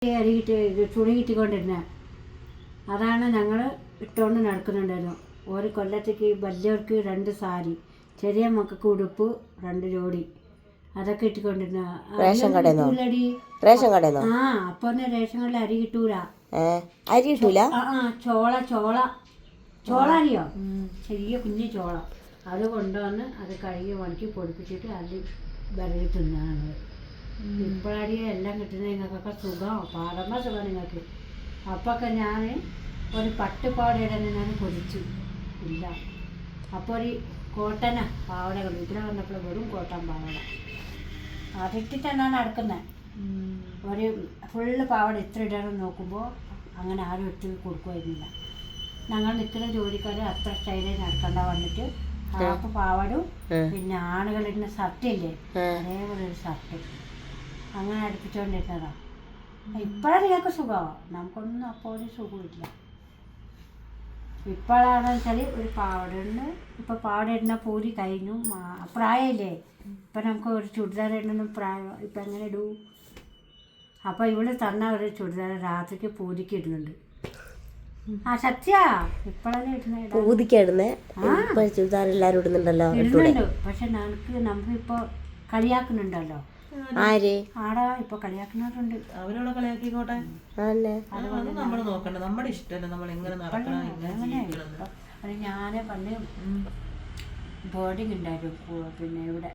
അരി തുണി കിട്ടിക്കൊണ്ടിരുന്നത്. അതാണ് ഞങ്ങൾ ഇട്ടുകൊണ്ട് നടക്കുന്നുണ്ടായിരുന്നു. ഒരു കൊല്ലത്തേക്ക് വലിയവർക്ക് 2 സാരി, ചെറിയ മക്കൾക്ക് ഉടുപ്പ് 2 ജോഡി, അതൊക്കെ ഇട്ടുകൊണ്ടിരുന്ന. റേഷൻ കടയിൽ ആ അപ്പൊ റേഷൻ കടയിൽ അരി കിട്ടൂല. അരി കിട്ടൂല. ചോള അറിയോ? ചെറിയ കുഞ്ഞു ചോള. അത് കൊണ്ടുവന്ന് അത് കഴുകി ഉണക്കി പൊടിപ്പിച്ചിട്ട് അത് വിരകി തിന്നാണ്. ഇപ്പോഴടി എല്ലാം കിട്ടുന്നത്. നിങ്ങൾക്കൊക്കെ സുഖം, പാടമ്മ സുഖം നിങ്ങൾക്ക്. അപ്പൊക്കെ ഞാൻ ഒരു പട്ടുപാവടയുടെ ഞാൻ കൊതിച്ചു ഇല്ല. അപ്പോൾ ഒരു കോട്ടന പാവടകൾ ഇവിടെ വന്നപ്പോൾ വെറും കോട്ടൻ പാവട അതിട്ടിട്ടാണ് നടക്കുന്നത്. ഒരു ഫുള്ള് പാവട ഇത്ര ഇടാനും നോക്കുമ്പോൾ അങ്ങനെ ആരും ഇട്ട് കൊടുക്കുമായിരുന്നില്ല. ഞങ്ങൾ നിൽക്കുന്ന ജോലിക്കാർ അത്ര സ്റ്റൈലിൽ നടക്കണ്ട വന്നിട്ട് ഹാഫ് പാവടും പിന്നെ ആണുകളിടുന്ന ഷർട്ടില്ലേ അതേപോലെ ഒരു ഷർട്ട് അങ്ങനെ അടുപ്പിച്ചുകൊണ്ടിരുന്നതാണ്. ഇപ്പോഴാണ് നിങ്ങൾക്ക് സുഖമാണ്, നമുക്കൊന്നും അപ്പോൾ ഒരു സുഖമില്ല. ഇപ്പോഴാണെന്ന് വെച്ചാൽ ഒരു പാവട ഉണ്ട്. ഇപ്പോൾ പാവട ഇടുന്ന പൂരി കഴിഞ്ഞു, പ്രായമില്ലേ. ഇപ്പം നമുക്ക് ഒരു ചുരിദാർ ഇടുന്ന പ്രായം. ഇപ്പം എങ്ങനെ ഇടൂ? അപ്പോൾ ഇവിടെ തന്ന ഒരു ചുരിദാർ രാത്രിക്ക് പൂരിക്ക് ഇടുന്നുണ്ട്. സത്യ ഇപ്പോഴല്ലേ ഇടുന്നത്, ചുരിദാർ എല്ലാവരും ഇടുന്നുണ്ടല്ലോ. ഇടുന്നുണ്ട്. പക്ഷെ നമുക്കിപ്പോൾ കളിയാക്കുന്നുണ്ടല്ലോ. ആടാ ഇപ്പൊ കളിയാക്കുന്നവരുണ്ട്. അവരോട് കളിയാക്കിക്കോട്ടെ, നമ്മൾ നോക്കണ്ട. നമ്മുടെ ഇഷ്ടമല്ല നമ്മൾ എങ്ങനെ നടക്കണം. ഞാന് പണ്ട് ബോർഡിങ് ഉണ്ടായിരുന്നു പിന്നെ ഇവിടെ